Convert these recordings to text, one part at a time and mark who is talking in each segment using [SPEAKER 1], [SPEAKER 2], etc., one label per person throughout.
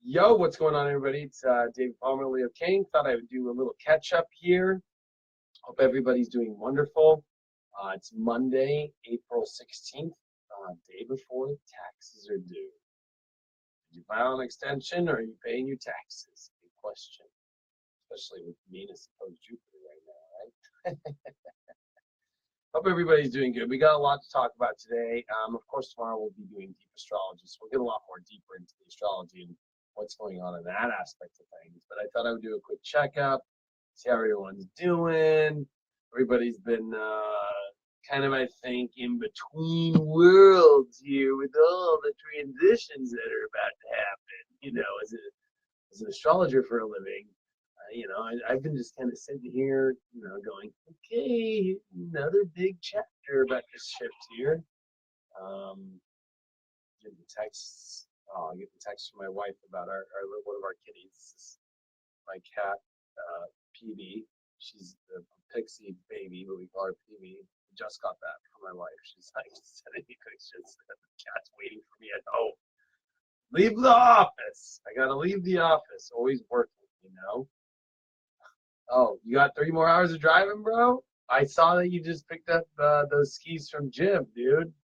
[SPEAKER 1] Yo, what's going on, everybody? It's David Palmer, Leo King. Thought I would do a little catch up here. Hope everybody's doing wonderful. It's Monday, April 16th, day before taxes are due. Did you file an extension or are you paying your taxes? Good question. Especially with Venus opposed Jupiter right now, right? Hope everybody's doing good. We got a lot to talk about today. Of course, tomorrow we'll be doing deep astrology, so we'll get a lot more deeper into the astrology and what's going on in that aspect of things. But I thought I would do a quick checkup, see how everyone's doing. Everybody's been kind of, I think, in between worlds here with all the transitions that are about to happen. You know, as an astrologer for a living, I've been just kind of sitting here, going, okay, another big chapter about to shift here. Getting texts. Oh, I get the text from my wife about our one of our kitties. This is my cat, PB. She's the pixie baby, but we call her PB. Just got that from my wife. She's like sending me pictures. The cat's waiting for me at home. Leave the office. I gotta leave the office. Always working, you know. Oh, you got 3 more hours of driving, bro? I saw that you just picked up those skis from Jim, dude.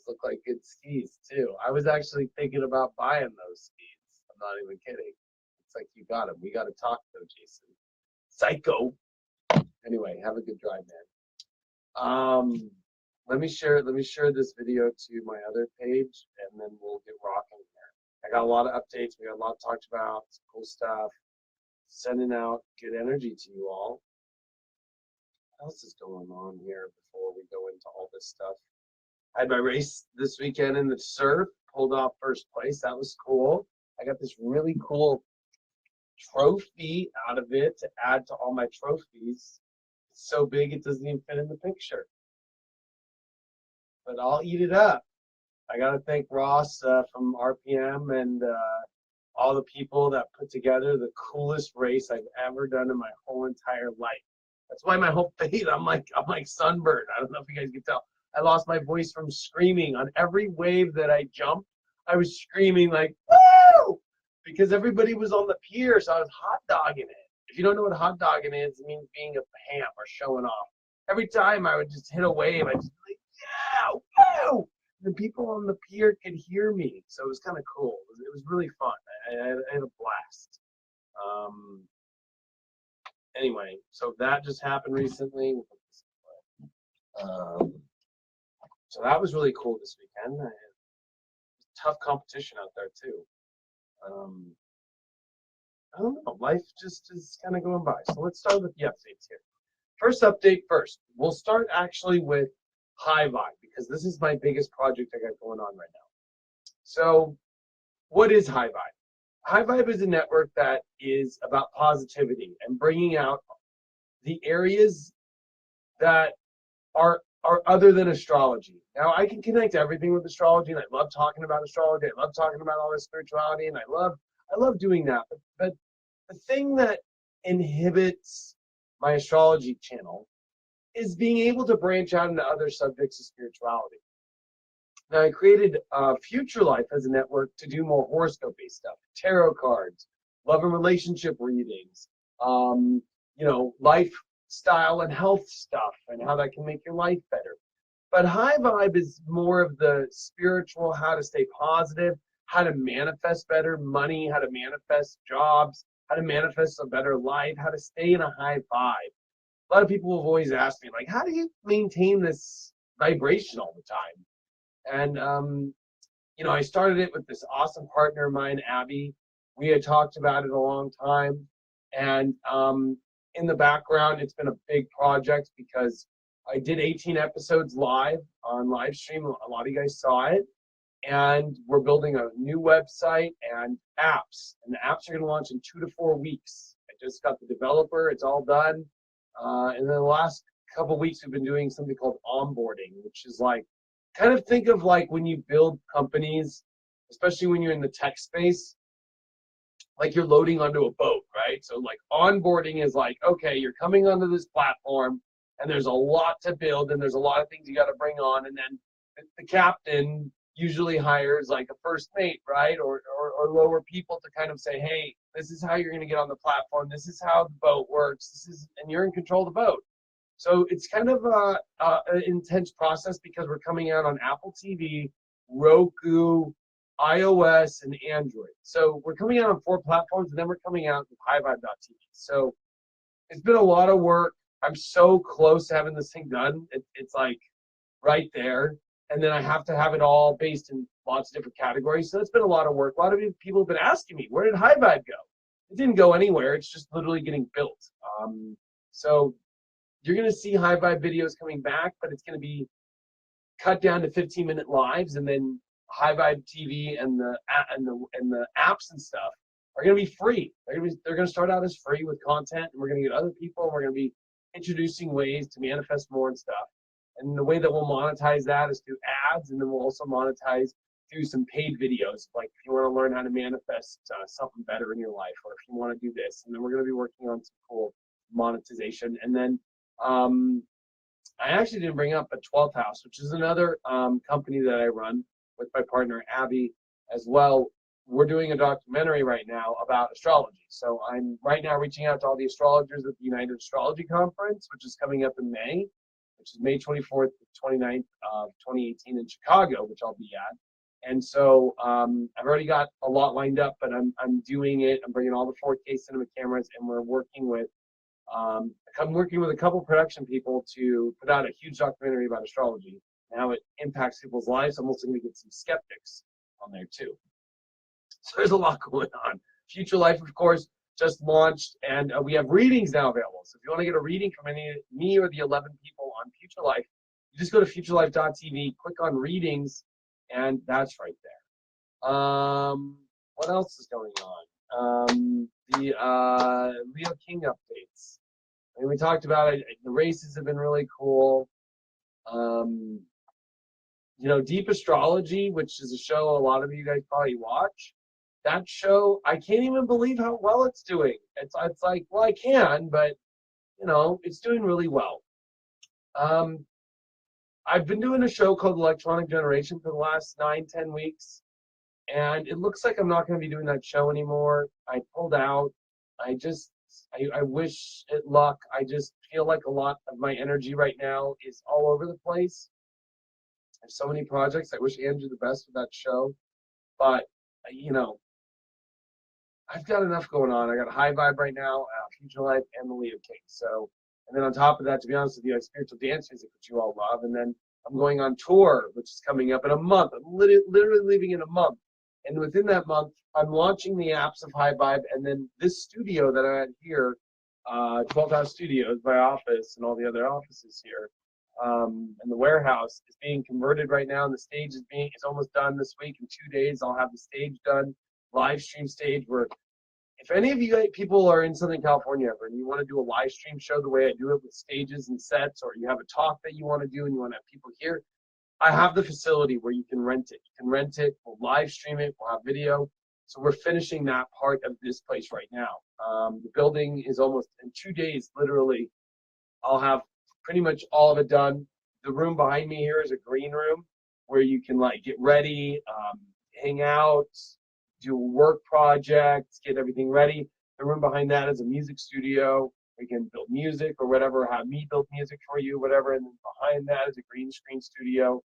[SPEAKER 1] Look like good skis too. I was actually thinking about buying those skis. I'm not even kidding. It's like you got them. We got to talk though, Jason. Psycho. Anyway, have a good drive, man. Let me share this video to my other page, and then we'll get rocking here. I got a lot of updates. We got a lot talked about. Some cool stuff. Sending out good energy to you all. What else is going on here before we go into all this stuff? I had my race this weekend in the surf, pulled off first place. That was cool. I got this really cool trophy out of it to add to all my trophies. It's so big it doesn't even fit in the picture. But I'll eat it up. I got to thank Ross from RPM and all the people that put together the coolest race I've ever done in my whole entire life. That's why my whole face, I'm like sunburned. I don't know if you guys can tell. I lost my voice from screaming. On every wave that I jumped, I was screaming like, woo! Because everybody was on the pier, so I was hot dogging it. If you don't know what hot dogging is, it means being a ham or showing off. Every time I would just hit a wave, I'd just be like, yeah, woo! The people on the pier could hear me, so it was kind of cool. It was really fun. I had a blast. Anyway, so that just happened recently. So that was really cool this weekend. Tough competition out there too. I don't know. Life just is kind of going by. So let's start with the updates here. First update first. We'll start actually with HiVibe because this is my biggest project I got going on right now. So what is HiVibe? HiVibe is a network that is about positivity and bringing out the areas that are other than astrology. Now, I can connect everything with astrology, and I love talking about astrology. I love talking about all this spirituality, and I love doing that. But the thing that inhibits my astrology channel is being able to branch out into other subjects of spirituality. Now, I created Future Life as a network to do more horoscope-based stuff, tarot cards, love and relationship readings, lifestyle and health stuff, and how that can make your life better. But HiVibe is more of the spiritual, how to stay positive, how to manifest better money, how to manifest jobs, how to manifest a better life, how to stay in a high vibe. A lot of people have always asked me, like, how do you maintain this vibration all the time? And, I started it with this awesome partner of mine, Abby. We had talked about it a long time. And in the background, it's been a big project because I did 18 episodes live on live stream. A lot of you guys saw it. And we're building a new website and apps. And the apps are going to launch in 2 to 4 weeks. I just got the developer. It's all done. And then the last couple of weeks, we've been doing something called onboarding, which is like, kind of think of like when you build companies, especially when you're in the tech space, like you're loading onto a boat, right? So like onboarding is like, okay, you're coming onto this platform and there's a lot to build and there's a lot of things you got to bring on. And then the captain usually hires like a first mate, right? Or lower people to kind of say, hey, this is how you're going to get on the platform. This is how the boat works. And you're in control of the boat. So it's kind of an intense process because we're coming out on Apple TV, Roku, iOS, and Android. So we're coming out on 4 platforms, and then we're coming out with HiVibe.tv. So it's been a lot of work. I'm so close to having this thing done. It's like right there. And then I have to have it all based in lots of different categories. So it's been a lot of work. A lot of people have been asking me, where did HiVibe go? It didn't go anywhere. It's just literally getting built. So you're going to see HiVibe videos coming back, but it's going to be cut down to 15-minute lives, and then HiVibe TV and the apps and stuff are going to be free. They're going to start out as free with content, and we're going to get other people, and we're going to be introducing ways to manifest more and stuff. And the way that we'll monetize that is through ads, and then we'll also monetize through some paid videos. Like if you want to learn how to manifest something better in your life, or if you want to do this, and then we're going to be working on some cool monetization. And then I actually didn't bring up a 12th house, which is another company that I run with my partner Abby as well. We're doing a documentary right now about astrology. So I'm right now reaching out to all the astrologers at the United Astrology Conference, which is coming up in May, which is May 24th to 29th of 2018 in Chicago, which I'll be at. And so I've already got a lot lined up, but I'm doing it. I'm bringing all the 4K cinema cameras, and we're working with I'm working with a couple production people to put out a huge documentary about astrology and how it impacts people's lives. I'm also going to get some skeptics on there too. So there's a lot going on. Future Life, of course, just launched, and we have readings now available. So if you want to get a reading from me or the 11 people on Future Life, you just go to futurelife.tv, click on readings, and that's right there. What else is going on? The Leo King updates. I mean, we talked about it. The races have been really cool. Deep Astrology, which is a show a lot of you guys probably watch. That show, I can't even believe how well it's doing. It's like, well, I can, but it's doing really well. I've been doing a show called Elektronik Generation for the last 9-10 weeks, and it looks like I'm not going to be doing that show anymore. I pulled out. I wish it luck. I just feel like a lot of my energy right now is all over the place. I have so many projects. I wish Andrew the best with that show, but I've got enough going on. I got HiVibe right now, Future Life, and the Leo King. So, and then on top of that, to be honest with you, I have spiritual dance music, which you all love, and then I'm going on tour, which is coming up in a month. I'm literally leaving in a month. And within that month, I'm launching the apps of HiVibe, and then this studio that I'm at here, 12 House Studios, my office, and all the other offices here, and the warehouse is being converted right now, and the stage is almost done this week. In 2 days, I'll have the stage done, live stream stage. Where if any of you people are in Southern California ever, and you want to do a live stream show the way I do it with stages and sets, or you have a talk that you want to do and you want to have people here, I have the facility where you can rent it. You can rent it, we'll live stream it, we'll have video. So we're finishing that part of this place right now. The building is almost in 2 days, literally. I'll have pretty much all of it done. The room behind me here is a green room where you can get ready, hang out, do work projects, get everything ready. The room behind that is a music studio. We can build music or whatever, have me build music for you, whatever. And then behind that is a green screen studio,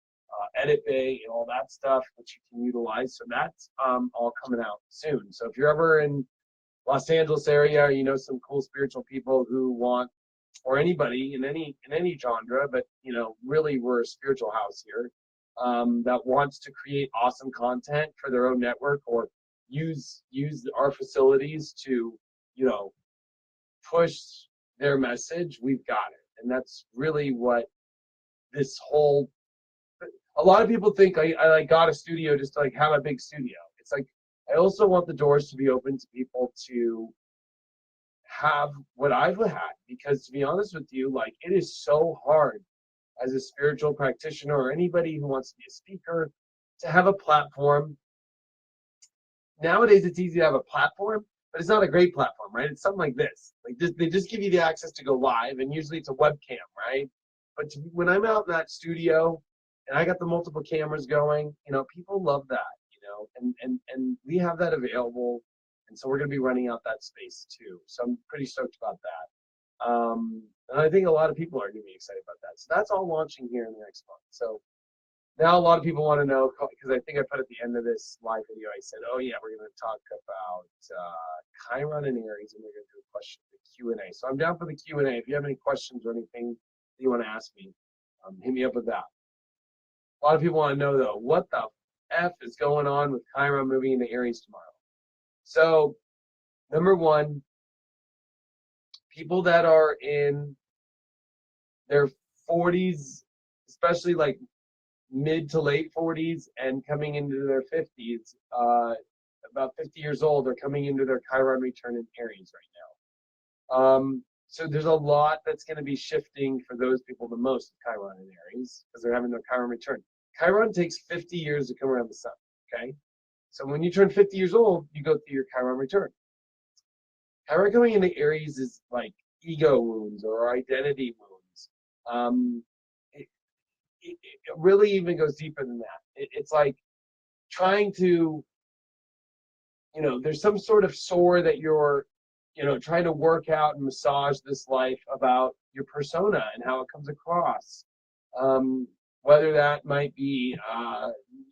[SPEAKER 1] edit bay, and all that stuff, which you can utilize. So that's all coming out soon. So if you're ever in Los Angeles area, or some cool spiritual people who want, or anybody in any genre, but really we're a spiritual house here that wants to create awesome content for their own network, or use our facilities to push their message, we've got it. And that's really what this whole, a lot of people think I got a studio just to have a big studio. It's like, I also want the doors to be open to people to have what I've had, because to be honest with you, it is so hard as a spiritual practitioner or anybody who wants to be a speaker to have a platform. Nowadays, it's easy to have a platform, but it's not a great platform, right? It's something like this. They just give you the access to go live, and usually it's a webcam, right? But when I'm out in that studio and I got the multiple cameras going. People love that, and we have that available. And so we're going to be running out that space too. So I'm pretty stoked about that. And I think a lot of people are going to be excited about that. So that's all launching here in the next month. So now a lot of people want to know, because I think I put at the end of this live video, I said, oh yeah, we're going to talk about Chiron and Aries, and we're going to do a question, the Q&A. So I'm down for the Q&A. If you have any questions or anything that you want to ask me, hit me up with that. A lot of people want to know, though, what the F is going on with Chiron moving into Aries tomorrow? So, number one, people that are in their 40s, especially like mid to late 40s and coming into their 50s, about 50 years old, are coming into their Chiron return in Aries right now. So there's a lot that's going to be shifting for those people the most of Chiron in Aries, because they're having their Chiron return. Chiron takes 50 years to come around the sun, okay? So when you turn 50 years old, you go through your Chiron return. Chiron coming into Aries is like ego wounds or identity wounds. It really even goes deeper than that. It's like trying to, there's some sort of sore that you're, trying to work out and massage this life about your persona and how it comes across. Whether that might be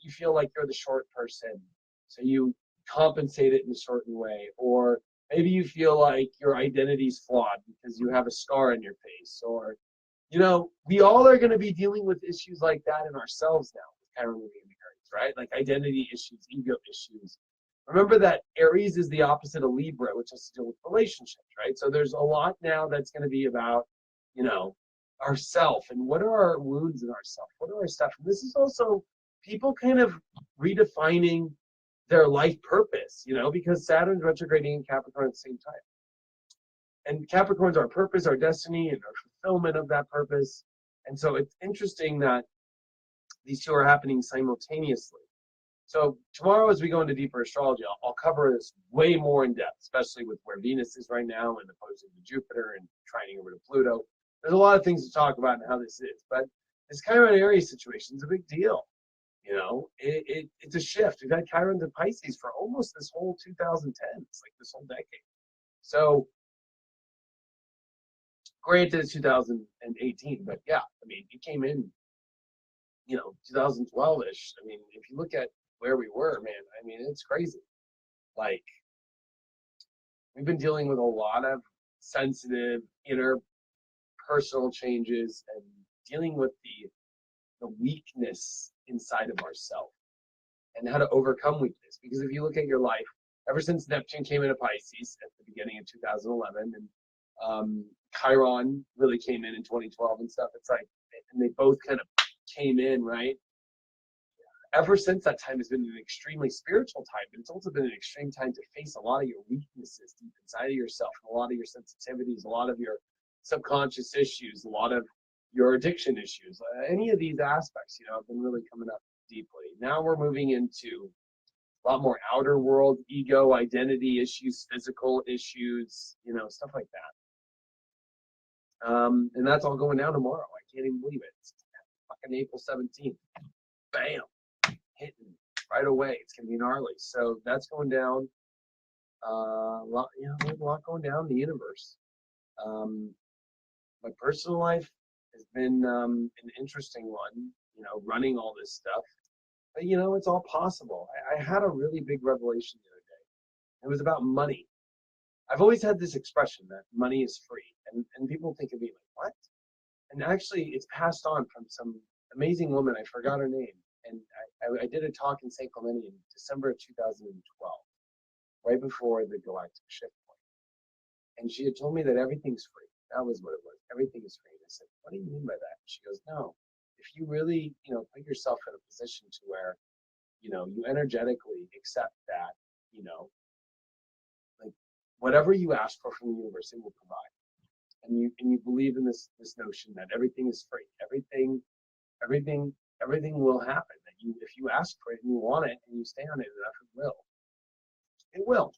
[SPEAKER 1] you feel like you're the short person, so you compensate it in a certain way, or maybe you feel like your identity's flawed because you have a scar on your face, or we all are going to be dealing with issues like that in ourselves now with Chiron moving into Aries, right? Like identity issues, ego issues. Remember that Aries is the opposite of Libra, which has to deal with relationships, right? So there's a lot now that's going to be about, ourself, and what are our wounds in ourself? What are our stuff? And this is also people kind of redefining their life purpose, because Saturn's retrograding in Capricorn at the same time. And Capricorn's our purpose, our destiny, and our fulfillment of that purpose. And so it's interesting that these two are happening simultaneously. So tomorrow, as we go into deeper astrology, I'll cover this way more in depth, especially with where Venus is right now and opposing to Jupiter and trining over to Pluto. There's a lot of things to talk about and how this is. But this Chiron Aries situation is a big deal. It's a shift. We've had Chiron to Pisces for almost this whole 2010. It's like this whole decade. So granted, it's 2018, but yeah, it came in, 2012-ish. If you look at where we were, man, it's crazy. Like, we've been dealing with a lot of sensitive interpersonal changes and dealing with the weakness inside of ourselves and how to overcome weakness. Because if you look at your life, ever since Neptune came into Pisces at the beginning of 2011, and Chiron really came in 2012 and stuff, it's like, and they both kind of came in, right? Ever since that time has been an extremely spiritual time, but it's also been an extreme time to face a lot of your weaknesses deep inside of yourself, a lot of your sensitivities, a lot of your subconscious issues, a lot of your addiction issues. Any of these aspects, have been really coming up deeply. Now we're moving into a lot more outer world, ego, identity issues, physical issues, stuff like that. And that's all going down tomorrow. I can't even believe it. It's fucking April 17th. Bam. Hitting right away. It's going to be gnarly. So that's going down. A lot going down in the universe. My personal life has been an interesting one, running all this stuff. But, it's all possible. I had a really big revelation the other day. It was about money. I've always had this expression that money is free. And people think of me like, what? And actually, it's passed on from some amazing woman. I forgot her name. And I did a talk in St. Clemente in December of 2012, right before the galactic shift point. And she had told me that everything's free. That was what it was. Everything is free. And I said, what do you mean by that? And she goes, no. If you really, put yourself in a position to where, you energetically accept that, like whatever you ask for from the universe, it will provide. And you believe in this notion that everything is free. Everything will happen. That if you ask for it and you want it and you stay on it enough, it will. It will.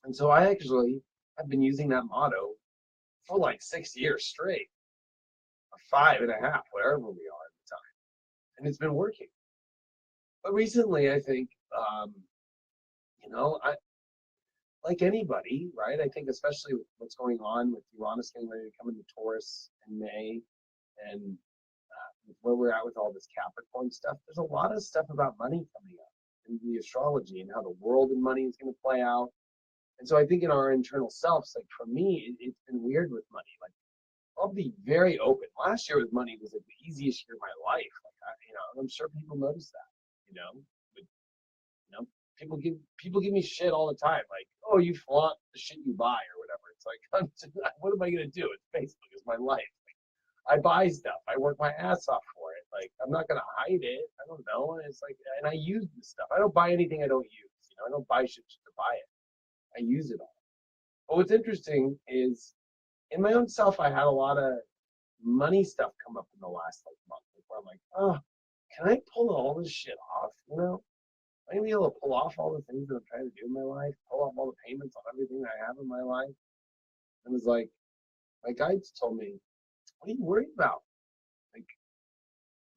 [SPEAKER 1] And so I actually have been using that motto for like 6 years straight, or 5.5, wherever we are at the time. and it's been working. But recently, I think, I like anybody, right? I think especially with what's going on with Uranus getting ready to come into Taurus in May, and where we're at with all this Capricorn stuff, there's a lot of stuff about money coming up in the astrology and how the world and money is going to play out. And so I think in our internal selves, like for me, it's been weird with money. Like I'll be very open. Last year with money was like the easiest year of my life. Like I'm sure people notice that. But, people give me shit all the time. Like, oh, you flaunt the shit you buy or whatever. It's like, what am I gonna do? It's Facebook. It's my life. I buy stuff. I work my ass off for it. Like, I'm not going to hide it. I don't know. And it's like, and I use this stuff. I don't buy anything I don't use. I don't buy shit just to buy it. I use it all. But what's interesting is in my own self, I had a lot of money stuff come up in the last month where I'm like, oh, can I pull all this shit off? Am I going to be able to pull off all the things that I'm trying to do in my life, pull off all the payments on everything that I have in my life? And it was like, my guides told me, what are you worried about? Like,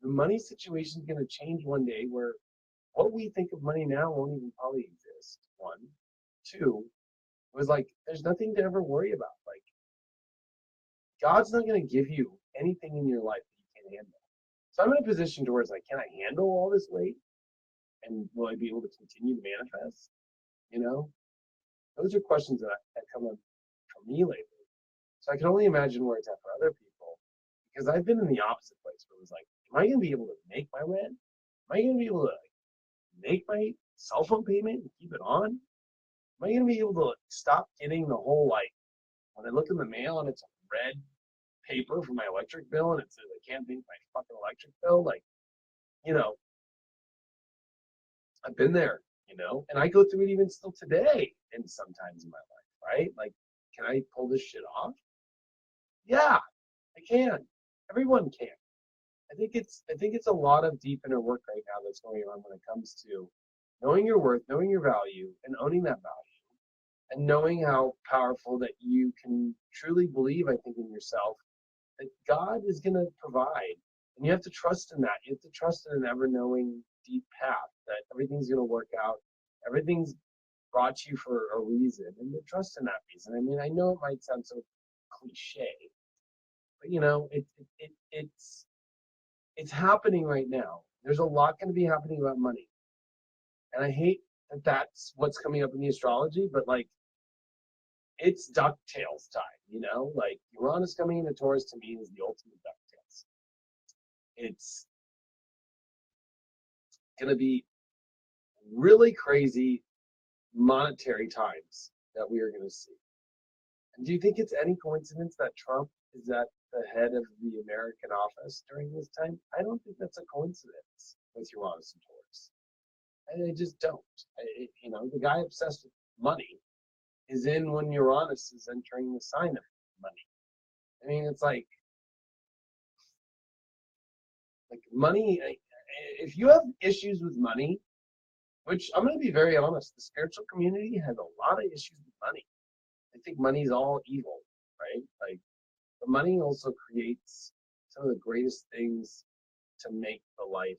[SPEAKER 1] the money situation is going to change one day where what we think of money now won't even probably exist. One. Two, it was like, there's nothing to ever worry about. Like, God's not going to give you anything in your life that you can't handle. So I'm in a position to where it's like, can I handle all this weight? And will I be able to continue to manifest? Those are questions that come up for me lately. So I can only imagine where it's at for other people. Because I've been in the opposite place where it was like, am I going to be able to make my rent? Am I going to be able to make my cell phone payment and keep it on? Am I going to be able to stop getting the whole, when I look in the mail and it's a red paper for my electric bill and it says I can't pay my fucking electric bill? I've been there, and I go through it even still today and sometimes in my life, right? Like, can I pull this shit off? Yeah, I can. Everyone can. I think it's a lot of deep inner work right now that's going on when it comes to knowing your worth, knowing your value, and owning that value, and knowing how powerful that you can truly believe, I think, in yourself, that God is going to provide. And you have to trust in that. You have to trust in an ever-knowing deep path that everything's going to work out. Everything's brought to you for a reason, and to trust in that reason. I mean, I know it might sound so cliche, but it's happening right now. There's a lot going to be happening about money. And I hate that that's what's coming up in the astrology, but it's DuckTales time, like Uranus coming into Taurus to me is the ultimate DuckTales. It's going to be really crazy monetary times that we are going to see. And do you think it's any coincidence that Trump is at the head of the American office during this time? I don't think that's a coincidence with Uranus and Taurus. I just don't. The guy obsessed with money is in when Uranus is entering the sign of money. I mean, it's like money. If you have issues with money, which I'm going to be very honest, the spiritual community has a lot of issues with money. I think money's all evil, right? But money also creates some of the greatest things to make the life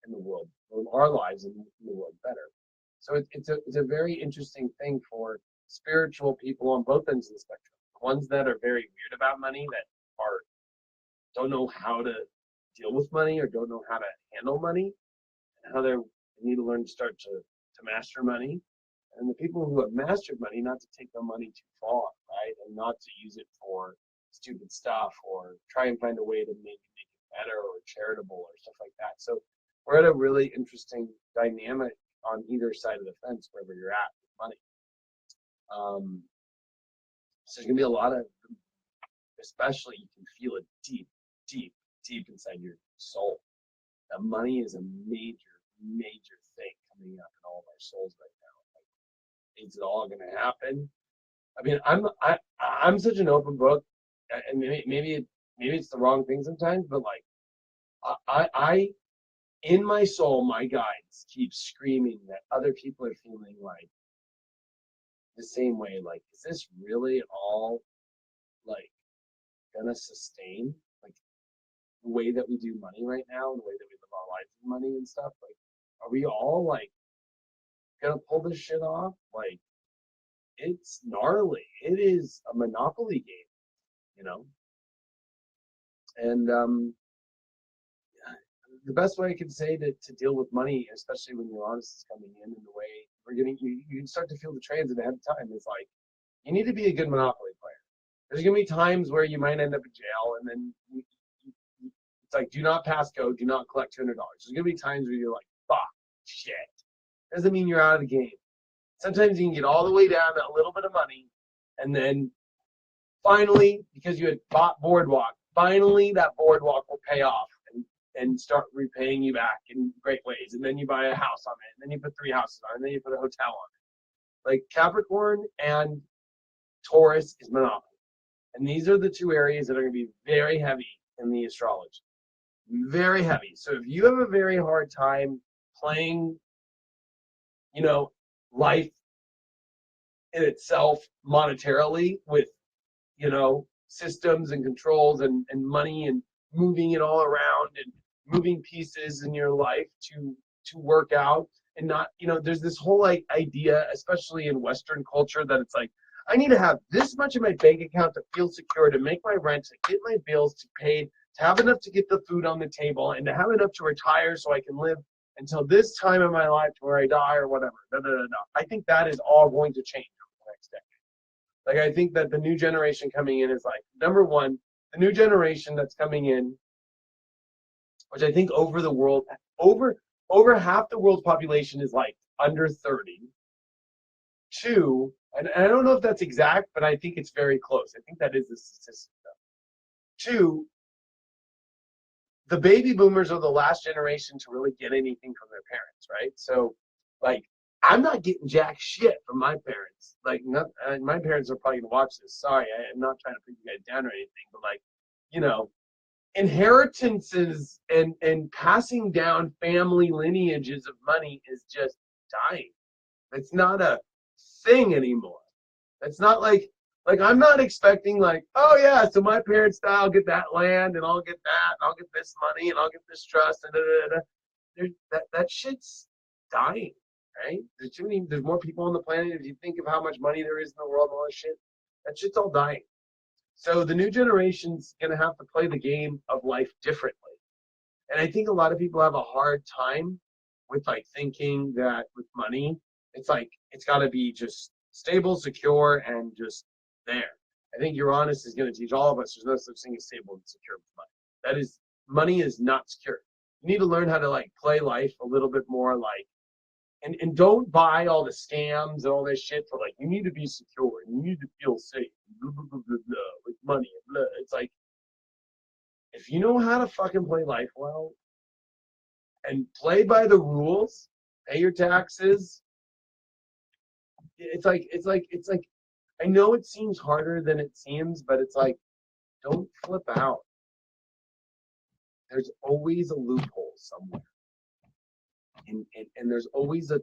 [SPEAKER 1] in the world, or our lives in the world, better. So it's a very interesting thing for spiritual people on both ends of the spectrum. The ones that are very weird about money, that don't know how to deal with money or don't know how to handle money, and how they need to learn to start to master money. And the people who have mastered money, not to take their money too far, right? And not to use it for stupid stuff or try and find a way to maybe make it better or charitable or stuff like that. So we're at a really interesting dynamic on either side of the fence, wherever you're at with money. So there's going to be a lot of, especially you can feel it deep, deep, deep inside your soul. That money is a major, major thing coming up in all of our souls right now. Is it all going to happen? I mean, I'm such an open book, and maybe it's the wrong thing sometimes, but I in my soul, my guides keep screaming that other people are feeling like the same way. Like, is this really all gonna sustain the way that we do money right now and the way that we live of our lives with money and stuff. Like, are we all like gonna pull this shit off? Like, it's gnarly. It is a monopoly game, you know. And the best way I can say to deal with money, especially when Uranus is coming in the way we're getting, you start to feel the transit ahead of time. Is like, you need to be a good monopoly player. There's gonna be times where you might end up in jail, and then it's like, do not pass go, do not collect $200. There's gonna be times where you're like, fuck, shit. Doesn't mean you're out of the game. Sometimes you can get all the way down to a little bit of money, and then finally, because you had bought boardwalk, finally that boardwalk will pay off and start repaying you back in great ways. And then you buy a house on it, and then you put 3 houses on it, and then you put a hotel on it. Like, Capricorn and Taurus is monopoly. And these are the 2 areas that are going to be very heavy in the astrology. Very heavy. So if you have a very hard time playing, you know, life in itself monetarily with, you know, systems and controls and money and moving it all around and moving pieces in your life to work out, and not, you know, there's this whole like idea, especially in Western culture, that it's like, I need to have this much in my bank account to feel secure, to make my rent, to get my bills to paid, to have enough to get the food on the table, and to have enough to retire so I can live until this time in my life to where I die or whatever. No. I think that is all going to change over the next decade. Like, I think that the new generation coming in is like, number one, the new generation that's coming in, which I think over the world, over half the world's population is like under 30. 2, and I don't know if that's exact, but I think it's very close. I think that is the statistic, though. 2, the baby boomers are the last generation to really get anything from their parents, right? So, like, I'm not getting jack shit from my parents. Like, my parents are probably gonna watch this. Sorry, I'm not trying to put you guys down or anything, but like, you know, inheritances and passing down family lineages of money is just dying. It's not a thing anymore. It's not like I'm not expecting like, oh yeah, so my parents die, I'll get that land and I'll get that and I'll get this money and I'll get this trust and that shit's dying, right? There's more people on the planet. If you think of how much money there is in the world and all this shit, that shit's all dying. So the new generation's gonna have to play the game of life differently. And I think a lot of people have a hard time with like thinking that with money, it's like it's gotta be just stable, secure, and just there. I think Uranus is gonna teach all of us there's no such thing as stable and secure with money. That is, money is not secure. You need to learn how to like play life a little bit more like, and don't buy all the scams and all this shit for like, you need to be secure and you need to feel safe, blah, blah, blah, blah, blah, with money. Blah. It's like, if you know how to fucking play life well and play by the rules, pay your taxes, it's like, I know it seems harder than it seems, but it's like, don't flip out. There's always a loophole somewhere. And there's always a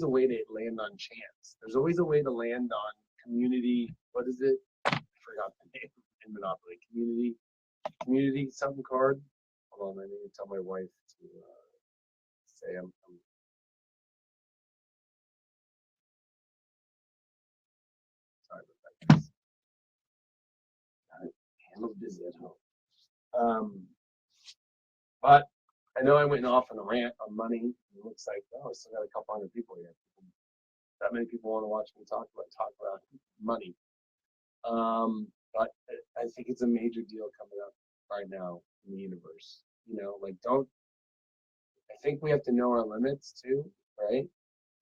[SPEAKER 1] way to land on chance. There's always a way to land on community. What is it? I forgot the name in Monopoly. Community something card. Hold on, I need to tell my wife to say I'm sorry about that. Handle's busy at home. But I know I went off on a rant on money. It looks like, oh, I still got a couple hundred people here. That many people want to watch me talk about money. But I think it's a major deal coming up right now in the universe. You know, like, I think we have to know our limits too, right?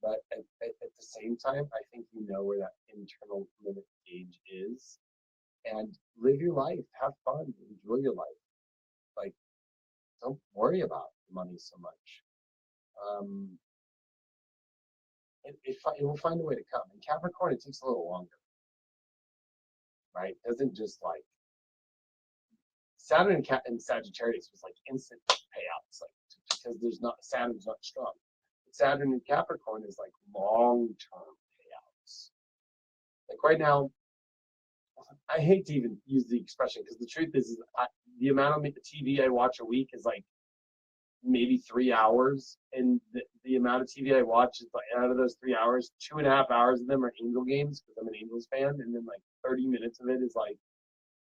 [SPEAKER 1] But at the same time, I think you know where that internal limit gauge is, and live your life, have fun, enjoy your life. Like, don't worry about money so much. It will find a way to come. In Capricorn, it takes a little longer, right? It doesn't just like Saturn and Sagittarius was like instant payouts, like, because Saturn's not strong. Saturn in Capricorn is like long-term payouts. Like right now, I hate to even use the expression because the truth is the amount of TV I watch a week is like maybe 3 hours, and the amount of TV I watch is like, out of those 3 hours, 2.5 hours of them are Angel games because I'm an Angels fan, and then like 30 minutes of it is like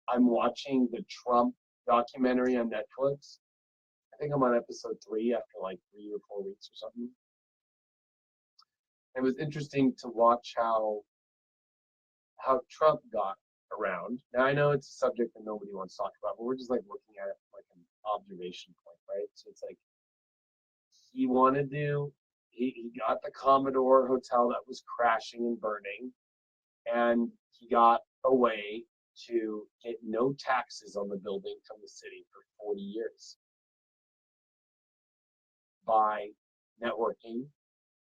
[SPEAKER 1] I'm watching the Trump documentary on Netflix. I think I'm on episode 3 after like 3 or 4 weeks or something. It was interesting to watch how Trump got around. Now I know it's a subject that nobody wants to talk about, but we're just like looking at it like an observation point, right? So it's like he got the Commodore Hotel that was crashing and burning, and he got a way to get no taxes on the building from the city for 40 years by networking,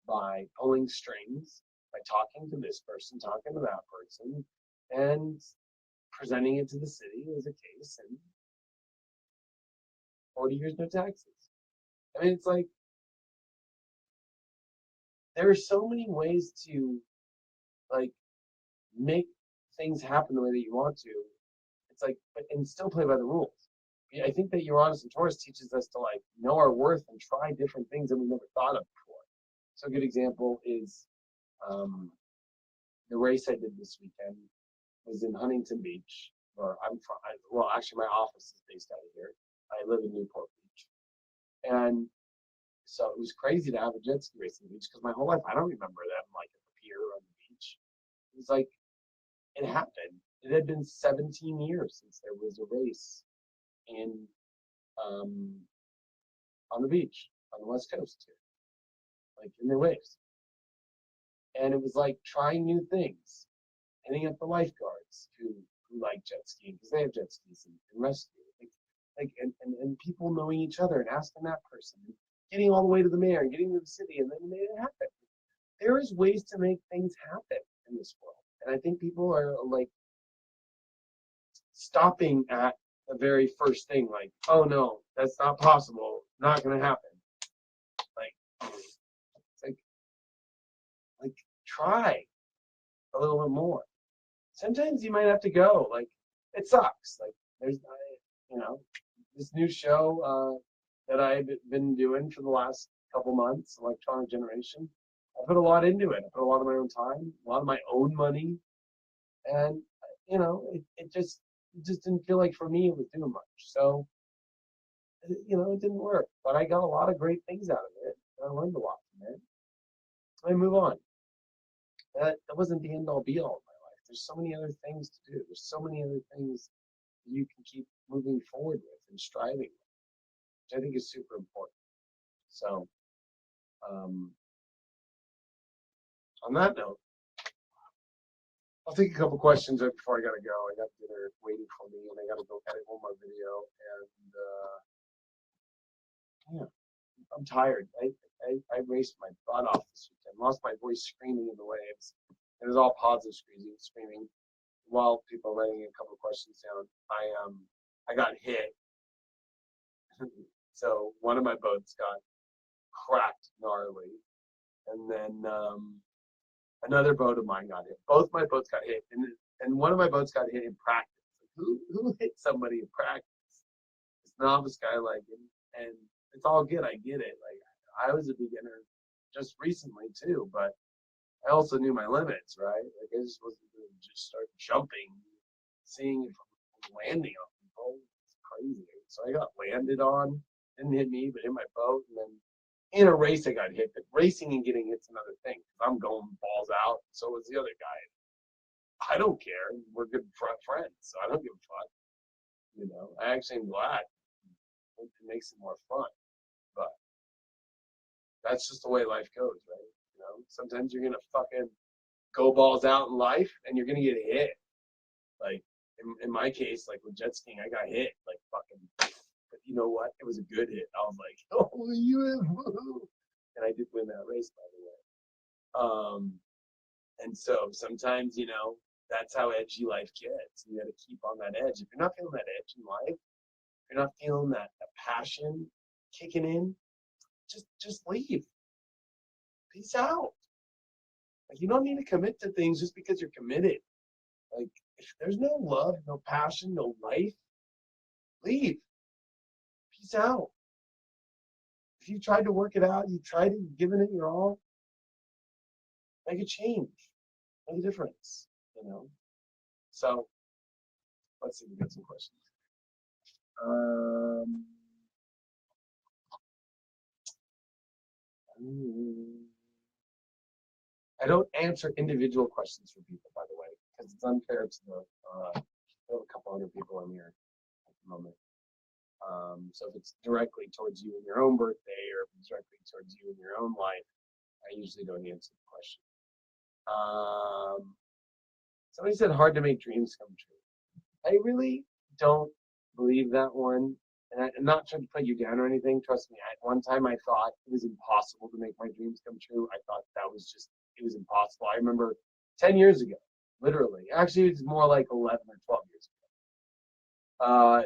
[SPEAKER 1] by pulling strings, by talking to this person, talking to that person, and presenting it to the city as a case, and 40 years no taxes. I mean, it's like there are so many ways to like make things happen the way that you want to. It's like, and still play by the rules. I think that Uranus and Taurus teaches us to like know our worth and try different things that we never thought of before. So a good example is the race I did this weekend was in Huntington Beach, where I'm from. Well, actually, my office is based out of here. I live in Newport Beach, and so it was crazy to have a jet ski race on the beach because my whole life I don't remember them like at the pier or on the beach. It was like it happened. It had been 17 years since there was a race in on the beach on the west coast here, like in the waves. And it was like trying new things, hitting up the lifeguards who like jet skiing because they have jet skis and rescue, and people knowing each other and asking that person, and getting all the way to the mayor and getting to the city, and then made it happen. There is ways to make things happen in this world, and I think people are like stopping at the very first thing, like, oh no, that's not possible, not gonna happen. Like, it's like try a little bit more. Sometimes you might have to go. Like, it sucks. Like, there's, this new show that I've been doing for the last couple months, Electronic Generation. I put a lot into it. I put a lot of my own time, a lot of my own money, and it just didn't feel like for me it was doing much. So, it didn't work. But I got a lot of great things out of it. And I learned a lot from it. I move on. That wasn't the end all be all of my life. There's so many other things to do. There's so many other things you can keep moving forward with and striving with, which I think is super important. So, on that note, I'll take a couple questions right before I gotta go. I got dinner waiting for me, and I gotta go edit one more video. And I'm tired. I raced my butt off this weekend. Lost my voice screaming in the waves. It was all positive screaming. While people are writing a couple questions down, I got hit. So one of my boats got cracked gnarly, and then another boat of mine got hit. Both my boats got hit, and one of my boats got hit in practice. Who hit somebody in practice? This novice guy, and it's all good. I get it. Like, I was a beginner just recently too, but I also knew my limits, right? Like, I just wasn't going to just start jumping, seeing if I'm landing on people. It's crazy. So I got landed on, didn't hit me, but hit my boat, and then in a race I got hit. But racing and getting hit's another thing. I'm going balls out, so was the other guy. I don't care. We're good friends, so I don't give a fuck. I actually am glad. It makes it more fun. But that's just the way life goes, right? Sometimes you're gonna fucking go balls out in life, and you're gonna get hit. Like in my case, like with jet skiing, I got hit like fucking. But you know what? It was a good hit. I was like, oh, woo! And I did win that race, by the way. And so sometimes, that's how edgy life gets. You got to keep on that edge. If you're not feeling that edge in life, if you're not feeling that passion kicking in, just leave. Peace out. Like, you don't need to commit to things just because you're committed. Like, if there's no love, no passion, no life, leave. Peace out. If you tried to work it out, you tried it, given it your all, make a change, make a difference, you know? So let's see, we got some questions. I don't answer individual questions for people, by the way, because it's unfair to the, we have a couple other people in here at the moment. So if it's directly towards you in your own birthday, or if it's directly towards you in your own life, I usually don't answer the question. Somebody said hard to make dreams come true. I really don't believe that one. And I'm not trying to put you down or anything. Trust me, at one time I thought it was impossible to make my dreams come true. I thought that was just, it was impossible. I remember 10 years ago, literally. Actually, it's more like 11 or 12 years ago.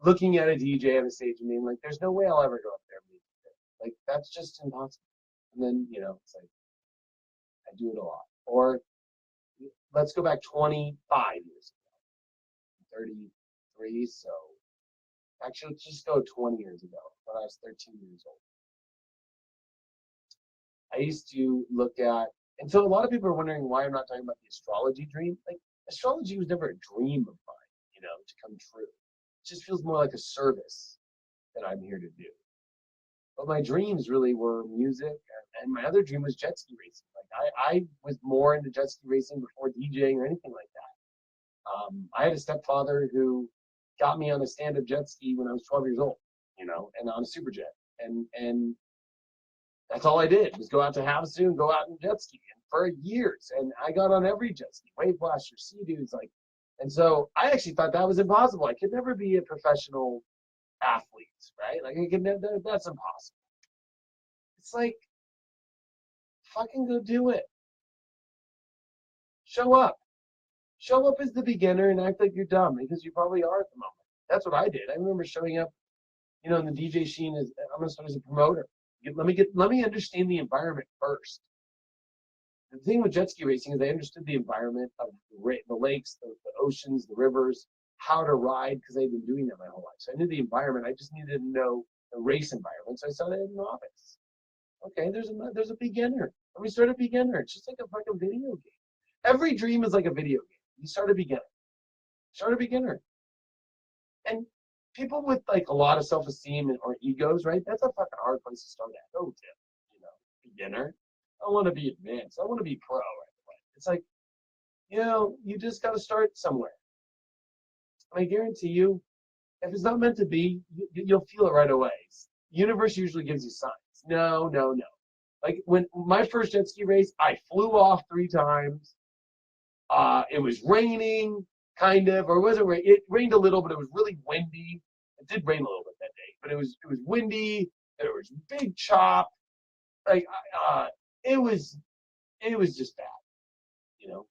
[SPEAKER 1] Looking at a DJ on a stage and being like, there's no way I'll ever go up there and make it. Like, that's just impossible. And then, you know, it's like, I do it a lot. Or let's go back 25 years ago. 33, so actually, let's just go 20 years ago, when I was 13 years old. I used to look at, and so a lot of people are wondering why I'm not talking about the astrology dream. Like, astrology was never a dream of mine, you know, to come true. It just feels more like a service that I'm here to do. But my dreams really were music, and my other dream was jet ski racing. Like, I was more into jet ski racing before DJing or anything like that. I had a stepfather who got me on a stand-up jet ski when I was 12 years old, you know, and on a super jet. And that's all I did was go out to Havasu and go out and jet ski for years. And I got on every jet ski, wave blasters, sea dudes, like, and so I actually thought that was impossible. I could never be a professional athlete, right? Like, I could never, that's impossible. It's like, fucking go do it. Show up. Show up as the beginner and act like you're dumb, because you probably are at the moment. That's what I did. I remember showing up, you know, in the DJ scene as, I'm gonna start as a promoter. Let me understand the environment first. The thing with jet ski racing is I understood the environment of the lakes, the oceans, the rivers, how to ride, because I've been doing that my whole life. So I knew the environment. I just needed to know the race environment. So I started as a novice. Okay, there's a beginner. Let me start a beginner. It's just like a fucking video game. Every dream is like a video game. You start a beginner. Start a beginner. And people with like a lot of self-esteem or egos, right? That's a fucking hard place to start at. Oh, you know, beginner. I want to be advanced. I want to be pro right away. It's like, you know, you just got to start somewhere. And I guarantee you, if it's not meant to be, you'll feel it right away. The universe usually gives you signs. No. Like, when my first jet ski race, I flew off 3 times. It was raining, kind of, or it wasn't rain. It rained a little, but it was really windy. It did rain a little bit that day, but it was windy. There was big chop. Like, it was just bad, you know.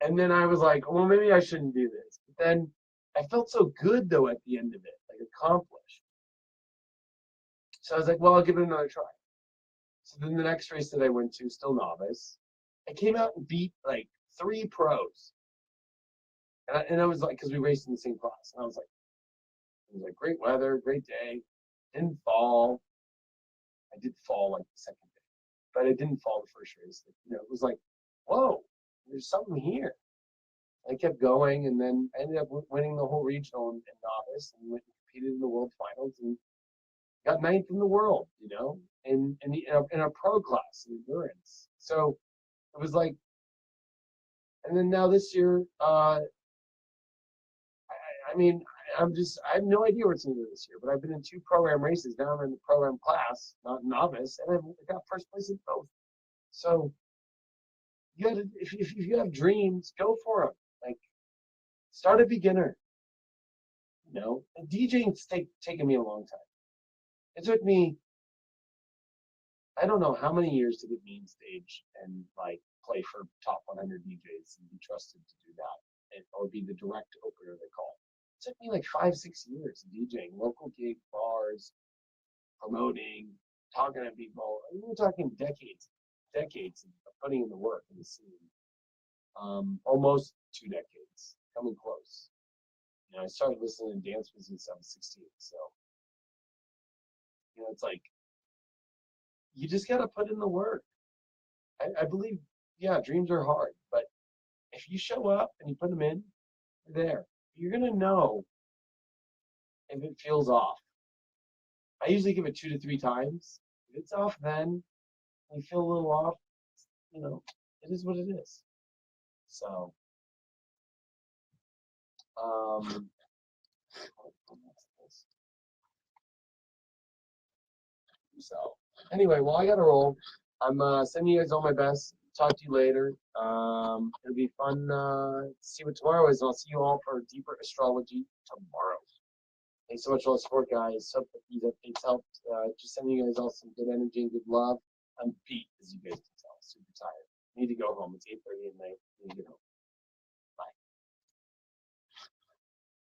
[SPEAKER 1] And then I was like, well, maybe I shouldn't do this. But then I felt so good though at the end of it, like accomplished. So I was like, well, I'll give it another try. So then the next race that I went to, still novice, I came out and beat like 3 pros. And I was like, because we raced in the same class. And I was like, it was like great weather, great day. Didn't fall. I did fall like the second day, but I didn't fall the first race. You know, it was like, whoa, there's something here. I kept going, and then I ended up winning the whole regional in novice, and went and competed in the world finals and got 9th in the world, you know, in a pro class in endurance. So it was like, and then now this year, I mean, I have no idea what's going to do this year, but I've been in 2 program races. Now I'm in the program class, not novice, and I've got first place in both. So you got to, if you have dreams, go for them. Like, start a beginner. You know, and DJing's taken me a long time. It took me, I don't know how many years to get main stage and like play for top 100 DJs and be trusted to do that, or be the direct opener they call. It took me like 5-6 years of DJing, local gig bars, promoting, talking to people. I mean, we're talking decades of putting in the work in the scene. Almost 2 decades, coming close. You know, I started listening to dance music since I was 16, so, you know, it's like you just got to put in the work. I believe, yeah, dreams are hard, but if you show up and you put them in, they're there. You're going to know if it feels off. I usually give it 2 to 3 times. If it's off then, and you feel a little off, you know, it is what it is. So, so anyway, well, I got to roll. I'm sending you guys all my best. Talk to you later. It'll be fun to see what tomorrow is. And I'll see you all for deeper astrology tomorrow. Thanks so much for all the support, guys. Hope that these updates helped. Just sending you guys all some good energy and good love. I'm beat, as you guys can tell. Super tired. Need to go home. It's 8:30 at night. Need to get home.